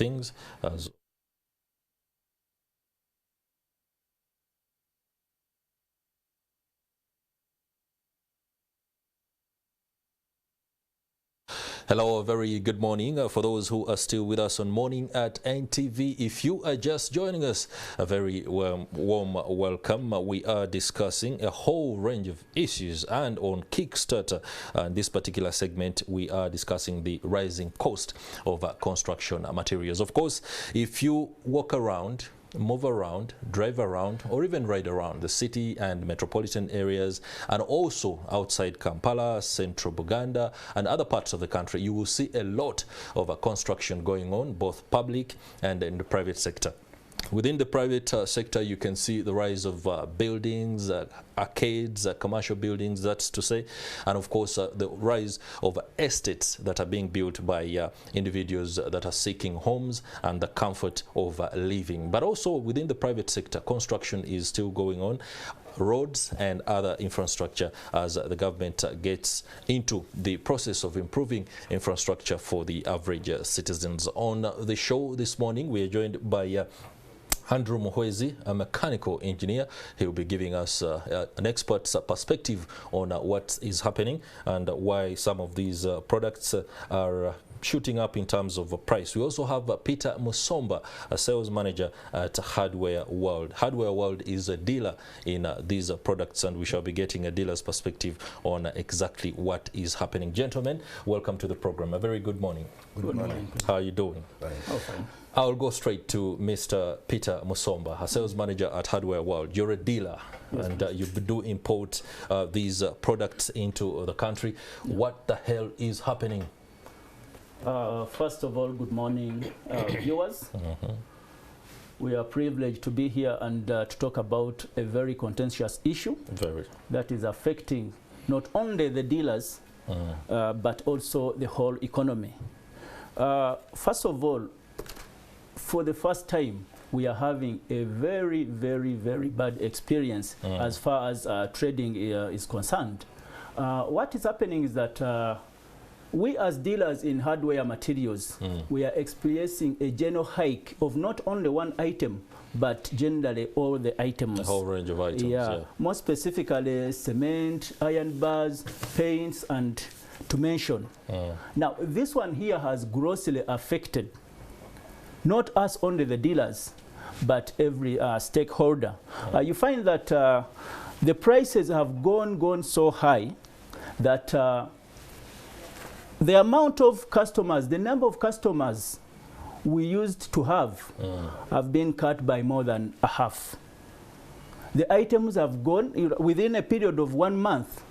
things as Hello, a very good morning for those who are still with us on Morning at NTV. If you are just joining us, a very warm welcome. We are discussing a whole range of issues, and on Kickstarter, in this particular segment, we are discussing the rising cost of construction materials. Of course, if you walk around, move around, drive around, or even ride around the city and metropolitan areas, and also outside Kampala, central Buganda, and other parts of the country, you will see a lot of construction going on, both public and in the private sector. Within the private sector, you can see the rise of buildings, arcades, commercial buildings, that's to say, and of course the rise of estates that are being built by individuals that are seeking homes and the comfort of living. But also within the private sector, construction is still going on. Roads and other infrastructure, as the government gets into the process of improving infrastructure for the average citizens. On the show this morning, we are joined by Andrew Muhwezi, a mechanical engineer. He will be giving us an expert's perspective on what is happening and why some of these products are shooting up in terms of price. We also have Peter Musobya, a sales manager at Hardware World. Hardware World is a dealer in these products, and we shall be getting a dealer's perspective on exactly what is happening. Gentlemen, welcome to the program. A very good morning. Good morning. How are you doing? Fine. Oh, fine. I'll go straight to Mr. Peter Musobya, a sales manager at Hardware World. You're a dealer, yes, and you do import these products into the country. Yeah. What the hell is happening? First of all, good morning, viewers. We are privileged to be here and to talk about a very contentious issue that is affecting not only the dealers, but also the whole economy. First of all, for the first time, we are having a very, very, very bad experience as far as trading is concerned. What is happening is that we as dealers in hardware materials, we are experiencing a general hike of not only one item, but generally all the items. A whole range of items, yeah. More specifically, cement, iron bars, paints, and to mention. Now, this one here has grossly affected not us only the dealers, but every stakeholder. You find that the prices have gone so high that the amount of customers, the number of customers we used to have been cut by more than a half. The items have gone, within a period of 1 month,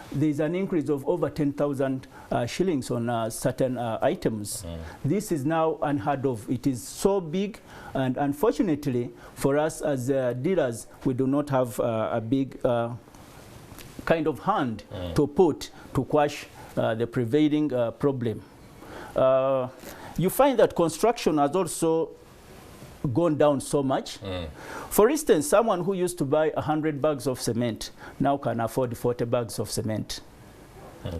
there's an increase of over 10,000 shillings on certain items. This is now unheard of. It is so big, and unfortunately for us as dealers, we do not have a big kind of hand to put to quash the prevailing problem. You find that construction has also gone down so much. For instance, someone who used to buy 100 bags of cement now can afford 40 bags of cement.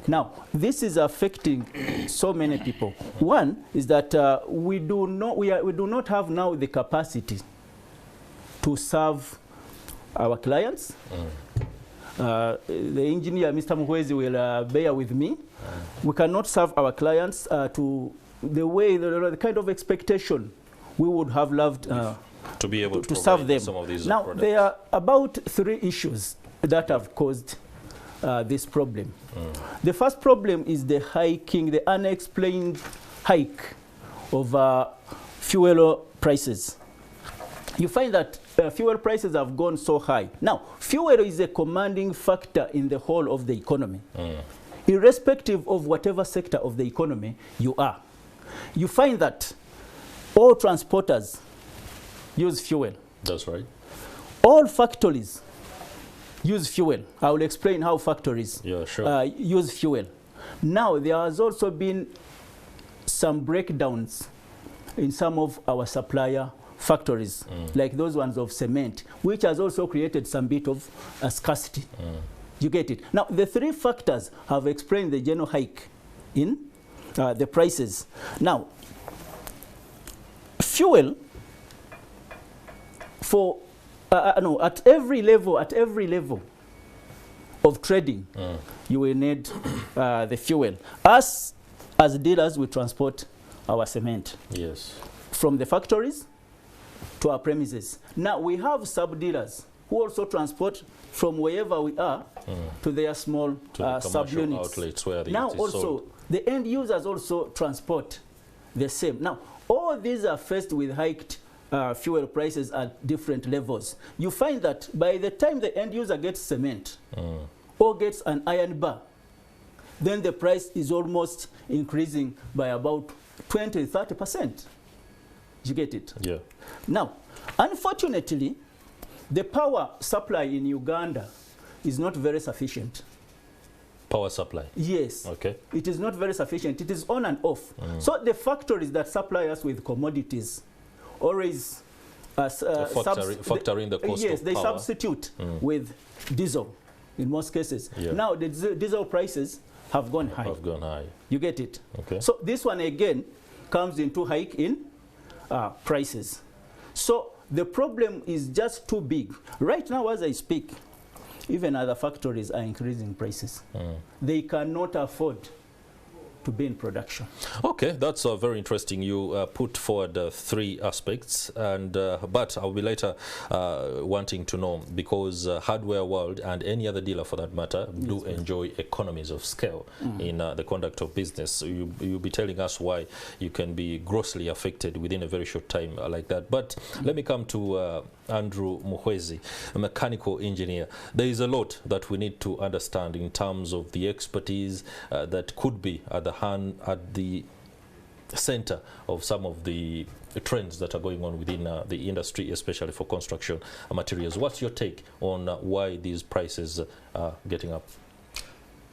Now, this is affecting so many people. One is that we do not have now the capacity to serve our clients. The engineer, Mr. Muhwezi, will bear with me. We cannot serve our clients to the way, the kind of expectation we would have loved to be able to serve them. Some of these now, products. There are about 3 issues that have caused this problem. The first problem is the unexplained hike of fuel prices. You find that fuel prices have gone so high. Now, fuel is a commanding factor in the whole of the economy. Irrespective of whatever sector of the economy you are. You find that all transporters use fuel. That's right. All factories use fuel. I will explain how factories use fuel. Now, there has also been some breakdowns in some of our supplier factories, like those ones of cement, which has also created some bit of scarcity. You get it? Now, the 3 factors have explained the general hike in the prices. Now, fuel for no, at every level of trading, you will need the fuel. Us as dealers, we transport our cement. Yes. From the factories to our premises. Now we have sub-dealers who also transport from wherever we are to their small sub-units. Outlets where now also sold. The end users also transport the same. Now all these are faced with hiked fuel prices at different levels. You find that by the time the end user gets cement or gets an iron bar, then the price is almost increasing by about 20–30%. You get it? Yeah. Now, unfortunately, the power supply in Uganda is not very sufficient. Power supply? Yes. Okay. It is not very sufficient. It is on and off. So the factories that supply us with commodities always factoring the cost yes, of they power. Substitute with diesel in most cases. Yeah. Now the diesel prices have gone high. Have gone high. You get it? Okay. So this one again comes into hike in prices. So the problem is just too big. Right now as I speak, even other factories are increasing prices. They cannot afford to be in production. Okay, that's very interesting. You put forward 3 aspects, and but I'll be later wanting to know, because hardware world and any other dealer for that matter do enjoy economies of scale in the conduct of business. So you'll be telling us why you can be grossly affected within a very short time like that. But let me come to Andrew Muhwezi, a mechanical engineer. There is a lot that we need to understand in terms of the expertise that could be at the center of some of the trends that are going on within the industry, especially for construction materials. What's your take on why these prices are getting up?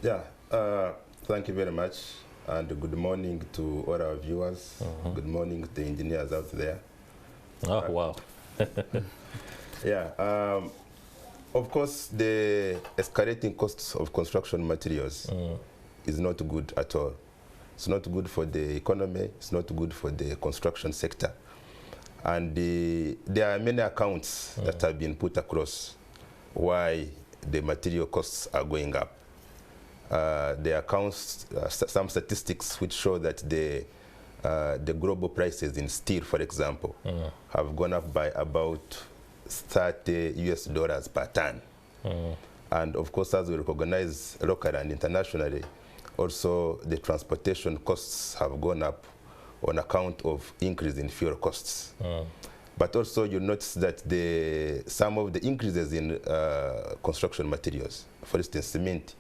Yeah, thank you very much, and good morning to all our viewers. Good morning to the engineers out there. Oh, wow. Yeah, of course, the escalating costs of construction materials is not good at all. It's not good for the economy. It's not good for the construction sector. And there are many accounts that have been put across why the material costs are going up. The accounts, some statistics which show that the global prices in steel, for example, have gone up by about $30 per ton. And of course, as we recognize locally and internationally, also the transportation costs have gone up on account of increase in fuel costs. But also you notice that some of the increases in construction materials, for instance, cement,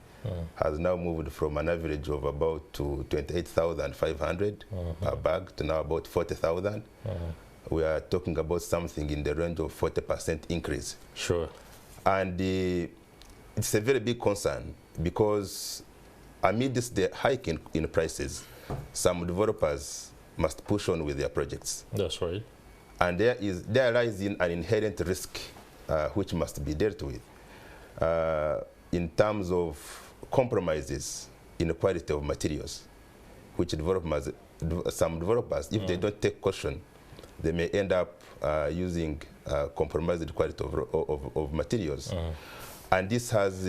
has now moved from an average of about to 28,500 per bag to now about 40,000. We are talking about something in the range of 40% increase. Sure. And it's a very big concern, because amidst the hike in prices, some developers must push on with their projects. That's right. And there lies in an inherent risk which must be dealt with in terms of compromises in the quality of materials, which some developers, if they don't take caution, they may end up using compromised quality of materials. And this has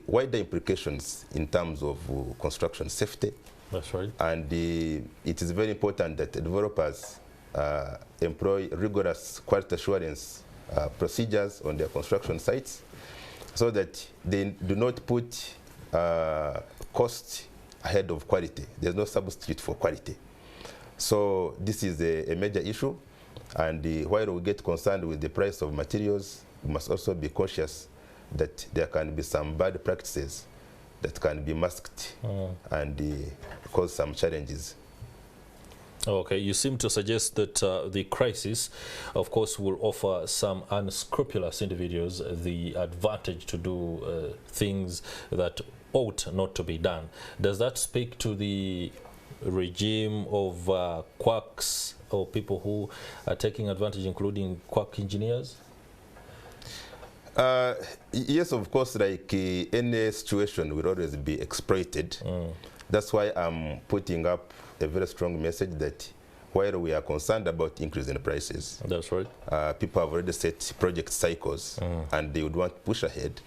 wider implications in terms of construction safety. That's right. And it is very important that developers employ rigorous quality assurance procedures on their construction sites, so that they do not put cost ahead of quality. There's no substitute for quality. So this is a major issue. And while we get concerned with the price of materials, we must also be cautious that there can be some bad practices that can be masked and cause some challenges. Okay, you seem to suggest that the crisis, of course, will offer some unscrupulous individuals the advantage to do things that ought not to be done. Does that speak to the regime of quacks or people who are taking advantage, including quack engineers? Yes, of course, like any situation will always be exploited. That's why I'm putting up a very strong message that while we are concerned about increase in prices, that's right. People have already set project cycles and they would want to push ahead.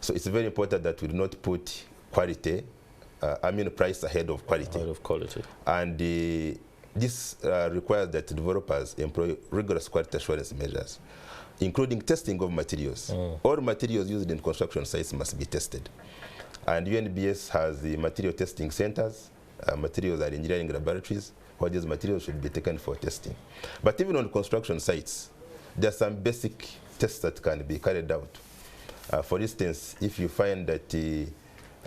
So it's very important that we do not put quality, price ahead of quality. Ahead of quality. And this requires that developers employ rigorous quality assurance measures, including testing of materials. All materials used in construction sites must be tested. And UNBS has the material testing centers, materials and engineering laboratories, where these materials should be taken for testing. But even on construction sites, there are some basic tests that can be carried out. For instance, if you find that you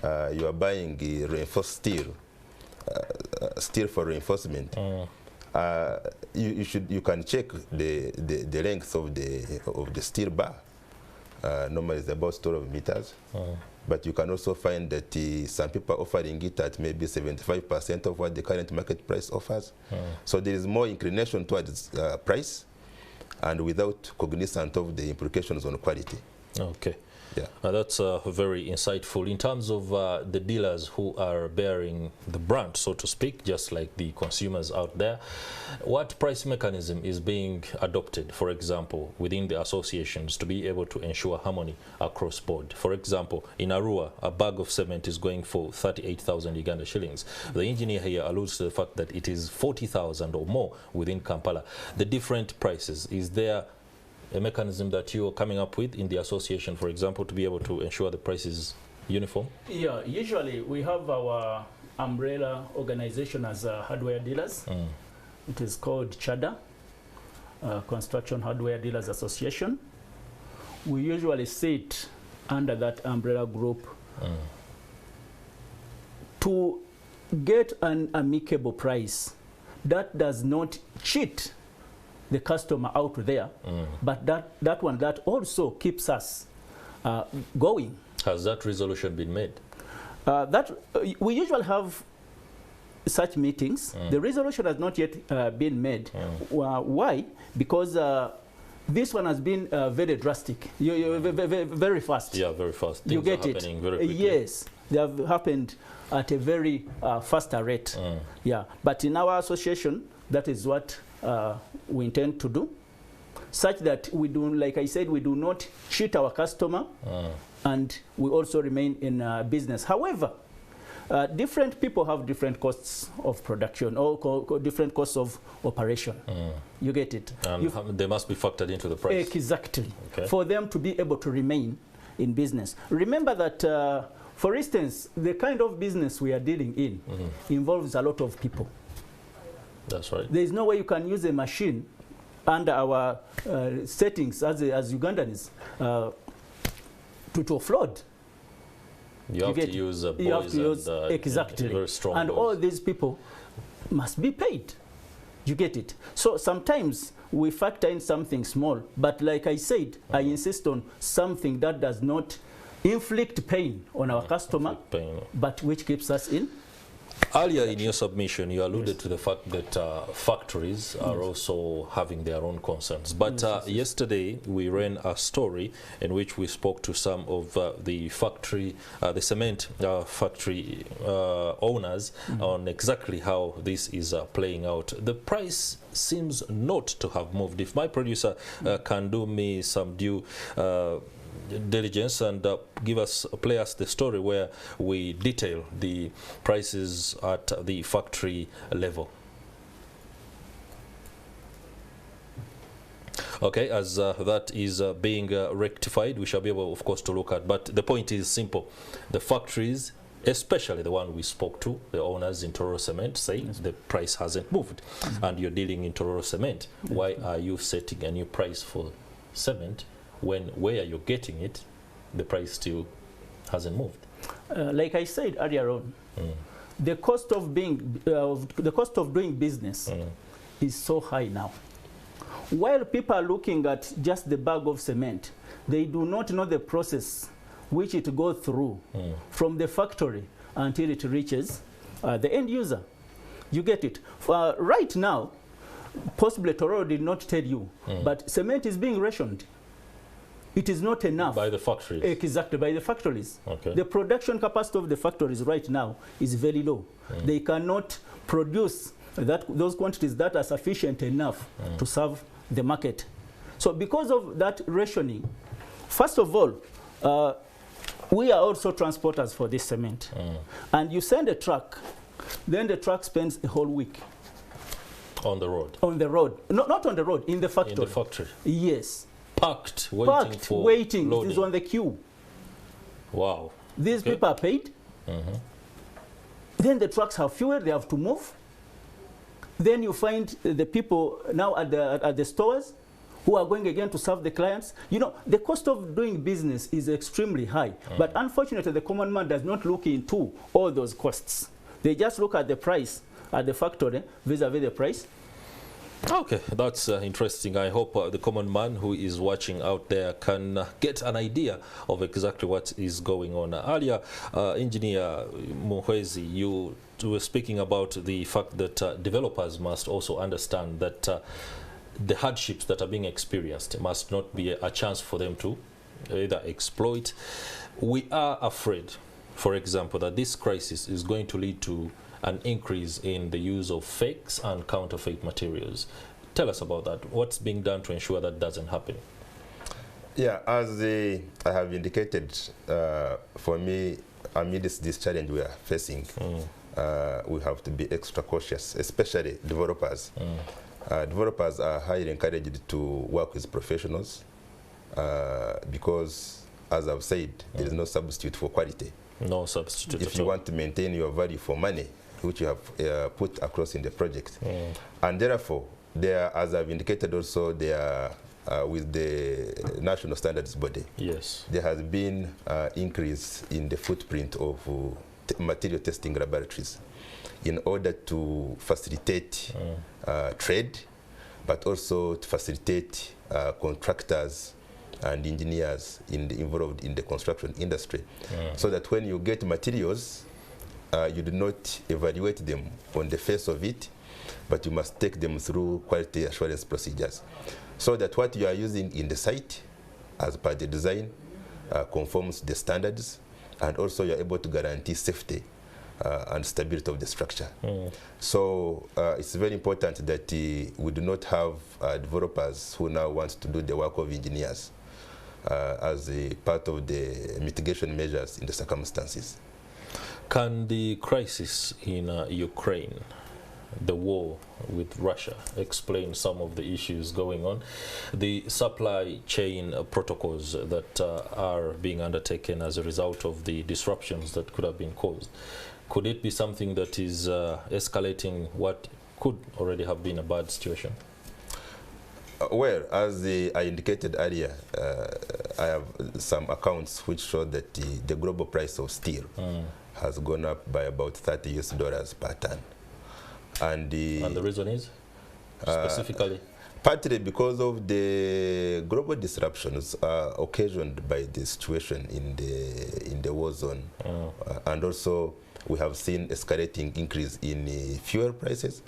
are buying reinforced steel, steel for reinforcement, you can check the length of the steel bar. Normally it's about 12 meters. But you can also find that some people are offering it at maybe 75% of what the current market price offers. So there is more inclination towards price and without cognizance of the implications on quality. Okay. Yeah. That's very insightful. In terms of the dealers who are bearing the brunt, so to speak, just like the consumers out there, what price mechanism is being adopted, for example, within the associations to be able to ensure harmony across board? For example, in Arua, a bag of cement is going for 38,000 Uganda shillings. The engineer here alludes to the fact that it is 40,000 or more within Kampala. The different prices, is there a mechanism that you are coming up with in the association, for example, to be able to ensure the price is uniform? Yeah, usually we have our umbrella organization as hardware dealers. It is called CHADA, Construction Hardware Dealers Association. We usually sit under that umbrella group to get an amicable price that does not cheat the customer out there, but that also keeps us going. Has that resolution been made? We usually have such meetings. The resolution has not yet been made. Why? Because this one has been very drastic, very fast. Yeah, very fast. Things you get are happening very quickly. Yes, they have happened at a very faster rate. Yeah, but in our association, that is what we intend to do, such that we do, like I said, we do not cheat our customer, and we also remain in business. However, different people have different costs of production or different costs of operation. You get it? And they must be factored into the price. Exactly. Okay. For them to be able to remain in business. Remember that, for instance, the kind of business we are dealing in involves a lot of people. That's right. There is no way you can use a machine under our settings as Ugandans to offload. You have to use boys and exactly. Very strong and boys. all these people must be paid. You get it? So sometimes we factor in something small, but like I said, I insist on something that does not inflict pain on our customer, but which keeps us in. Earlier in your submission, you alluded to the fact that factories are also having their own concerns. But yesterday, we ran a story in which we spoke to some of the cement factory owners on exactly how this is playing out. The price seems not to have moved. If my producer can do me some due diligence and play us the story where we detail the prices at the factory level. Okay, as that is being rectified, we shall be able, of course, to look at. But the point is simple: the factories, especially the one we spoke to, the owners in Tororo Cement, say the price hasn't moved, and you're dealing in Tororo Cement. Why are you setting a new price for cement when where you're getting it, the price still hasn't moved? Like I said earlier on, the cost of doing business is so high now. While people are looking at just the bag of cement, they do not know the process which it goes through from the factory until it reaches the end user. You get it? Right now, possibly Tororo did not tell you, but cement is being rationed. It is not enough. By the factories? Exactly, by the factories. Okay. The production capacity of the factories right now is very low. They cannot produce those quantities that are sufficient enough to serve the market. So because of that rationing, first of all, we are also transporters for this cement. And you send a truck, then the truck spends a whole week. On the road? On the road. No, not on the road, in the factory. In the factory? Yes. Parked, waiting for loading. It's on the queue. Wow. These people are paid. Then the trucks have fuel, they have to move. Then you find the people now at the stores who are going again to serve the clients. You know, the cost of doing business is extremely high. But unfortunately, the common man does not look into all those costs. They just look at the price at the factory vis-a-vis the price. Okay, that's interesting. I hope the common man who is watching out there can get an idea of exactly what is going on. Earlier, Engineer Muhwezi, you were speaking about the fact that developers must also understand that the hardships that are being experienced must not be a chance for them to either exploit. We are afraid, for example, that this crisis is going to lead to an increase in the use of fakes and counterfeit materials. Tell us about that. What's being done to ensure that doesn't happen? Yeah, as I have indicated, for me, amidst this challenge we are facing, we have to be extra cautious, especially developers. Developers are highly encouraged to work with professionals because, as I've said, there is no substitute for quality. No substitute. If you want to maintain your value for money, which you have put across in the project. And therefore, there, as I've indicated also, there with the National Standards Body, yes, there has been increase in the footprint of material testing laboratories in order to facilitate trade, but also to facilitate contractors and engineers involved in the construction industry, so that when you get materials, you do not evaluate them on the face of it, but you must take them through quality assurance procedures, so that what you are using in the site, as per the design, conforms to the standards, and also you are able to guarantee safety and stability of the structure. So it's very important that we do not have developers who now want to do the work of engineers as a part of the mitigation measures in the circumstances. Can the crisis in Ukraine, the war with Russia, explain some of the issues going on? The supply chain protocols that are being undertaken as a result of the disruptions that could have been caused, could it be something that is escalating what could already have been a bad situation? Well, as I indicated earlier, I have some accounts which show that the global price of steel has gone up by about $30 per ton. And the reason is? Specifically? Partly because of the global disruptions occasioned by the situation in the war zone. And also we have seen escalating increase in fuel prices,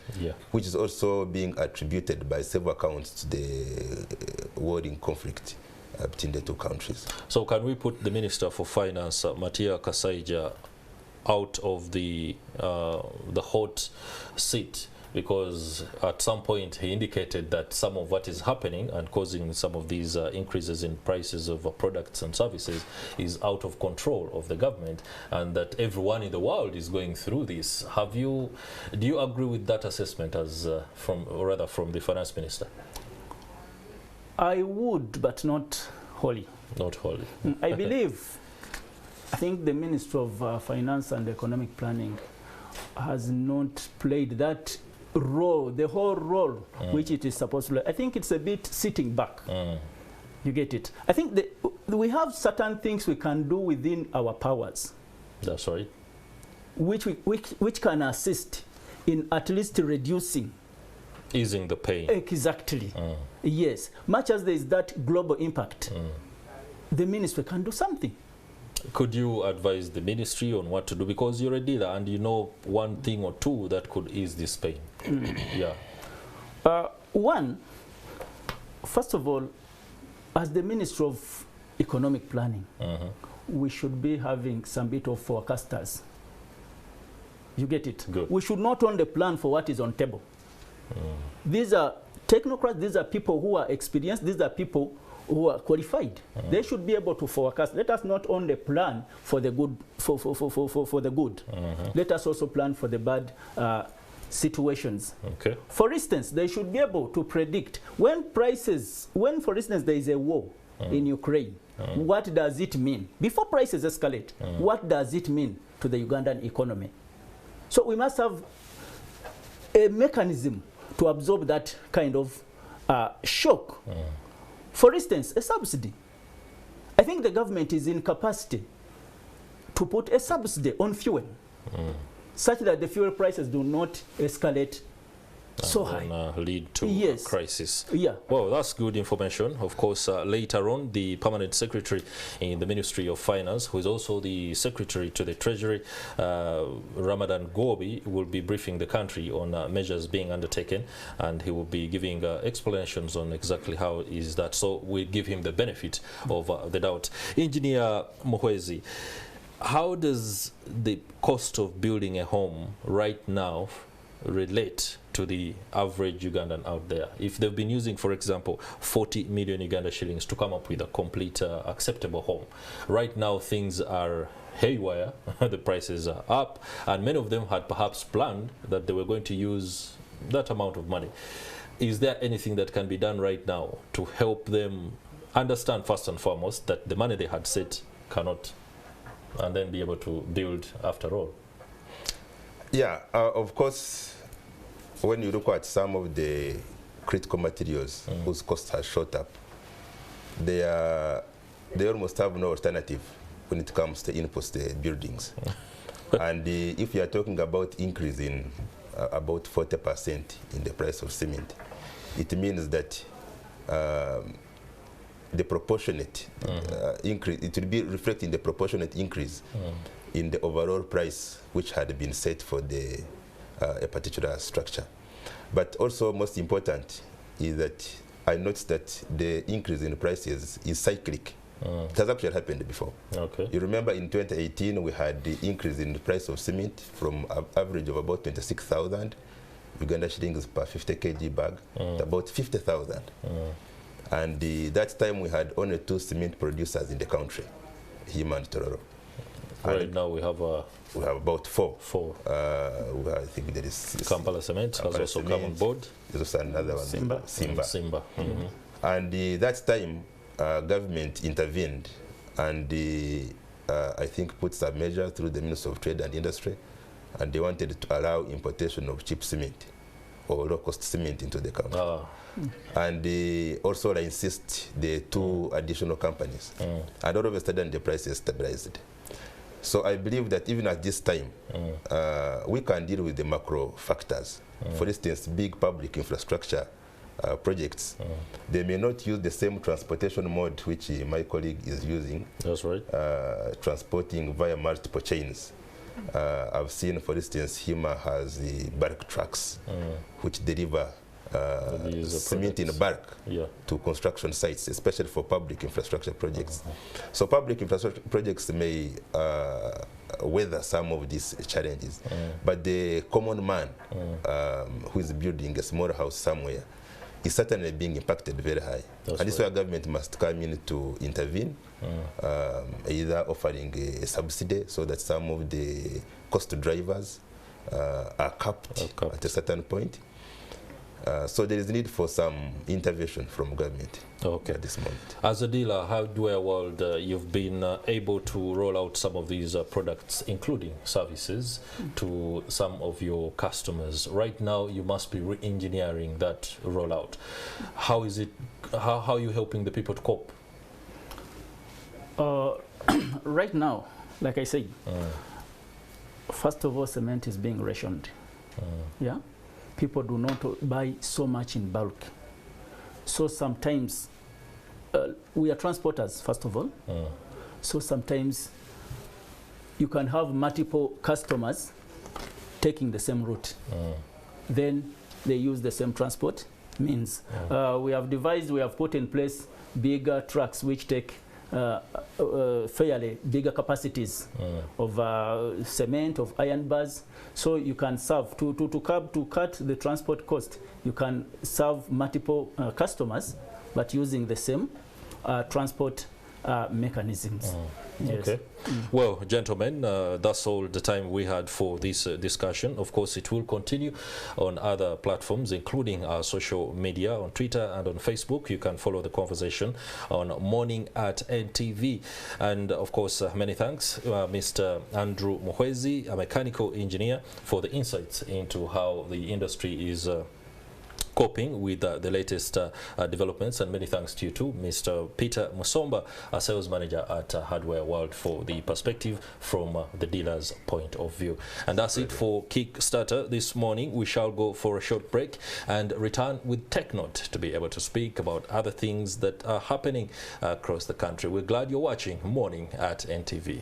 which is also being attributed by several accounts to the warring conflict between the two countries. So can we put the Minister for Finance, Matia Kasaija, out of the hot seat? Because at some point he indicated that some of what is happening and causing some of these increases in prices of products and services is out of control of the government, and that everyone in the world is going through this. Do you agree with that assessment as from the finance minister? I would, but not wholly. Not wholly. I think the Minister of Finance and Economic Planning has not played that role, the whole role which it is supposed to play. I think it's a bit sitting back. You get it? I think we have certain things we can do within our powers. That's right. Which can assist in at least reducing. Easing the pain. Exactly. Yes. Much as there is that global impact, the ministry can do something. Could you advise the ministry on what to do? Because you're a dealer and you know one thing or two that could ease this pain. One, first of all, as the Ministry of Economic Planning, we should be having some bit of forecasters You get it? Good. We should not only plan for what is on table. These are technocrats, these are people who are experienced, these are people who are qualified. They should be able to forecast. Let us not only plan for the good, for the good. Let us also plan for the bad situations. Okay. For instance, they should be able to predict when prices, when for instance there is a war in Ukraine, what does it mean? Before prices escalate, what does it mean to the Ugandan economy? So we must have a mechanism to absorb that kind of shock. For instance, a subsidy. I think the government is in capacity to put a subsidy on fuel such that the fuel prices do not escalate so high. Lead to a crisis. Yeah. Well, that's good information. Of course, later on, the permanent secretary in the Ministry of Finance, who is also the secretary to the Treasury, Ramadan Gobi, will be briefing the country on measures being undertaken, and he will be giving explanations on exactly how is that. So we give him the benefit of the doubt. Engineer Muhwezi, how does the cost of building a home right now relate to the average Ugandan out there? If they've been using, for example, 40 million Uganda shillings to come up with a complete acceptable home, right now things are haywire, the prices are up, and many of them had perhaps planned that they were going to use that amount of money. Is there anything that can be done right now to help them understand first and foremost that the money they had set cannot, and then be able to build after all? Yeah, of course, when you look at some of the critical materials whose costs have shot up, they almost have no alternative when it comes to inputs to buildings. And if you are talking about increase in about 40% in the price of cement, it means that the proportionate increase, it will be reflecting the proportionate increase in the overall price which had been set for the a particular structure. But also most important is that I noticed that the increase in prices is cyclic. It has actually happened before. Okay. You remember in 2018 we had the increase in the price of cement from an average of about 26,000 Uganda shillings per 50 kg bag to about 50,000. And that time we had only 2 cement producers in the country, him and Tororo. Right now we have about 4. I think there is Kampala Cement has also come on board. There's also another one, Simba. And that time government intervened and I think put some measure through the Ministry of Trade and Industry, and they wanted to allow importation of cheap cement or low-cost cement into the country. And they also insist the 2 additional companies. And all of a sudden the prices stabilized. So I believe that even at this time, we can deal with the macro factors. For instance, big public infrastructure projects, they may not use the same transportation mode which my colleague is using. That's right. Transporting via multiple chains. I've seen, for instance, HIMA has the bulk trucks which deliver cement in bulk to construction sites, especially for public infrastructure projects. So public infrastructure projects may weather some of these challenges, but the common man who is building a small house somewhere is certainly being impacted very high. And this is where government must come in to intervene, either offering a subsidy so that some of the cost drivers are capped at a certain point. So there is need for some intervention from government at this moment. As a dealer, hardware world, you've been able to roll out some of these products, including services, to some of your customers. Right now, you must be re-engineering that rollout. How is it? How are you helping the people to cope? Right now, like I said, first of all, cement is being rationed. Yeah. People do not buy so much in bulk. So sometimes, we are transporters, first of all. So sometimes you can have multiple customers taking the same route. Then they use the same transport means. We have put in place bigger trucks which take fairly bigger capacities of cement, of iron bars. So you can serve, to cut the transport cost, you can serve multiple customers, but using the same transport mechanisms. Yes. Okay. Well, gentlemen, that's all the time we had for this discussion. Of course, it will continue on other platforms, including our social media on Twitter and on Facebook. You can follow the conversation on Morning at NTV. And of course, many thanks, Mr. Andrew Muhwezi, a mechanical engineer, for the insights into how the industry is coping with the latest developments, and many thanks to you too, Mr. Peter Musobya, a sales manager at Hardware World, for the perspective from the dealer's point of view. And that's it for Kickstarter this morning. We shall go for a short break and return with TechNote to be able to speak about other things that are happening across the country. We're glad you're watching Morning at NTV.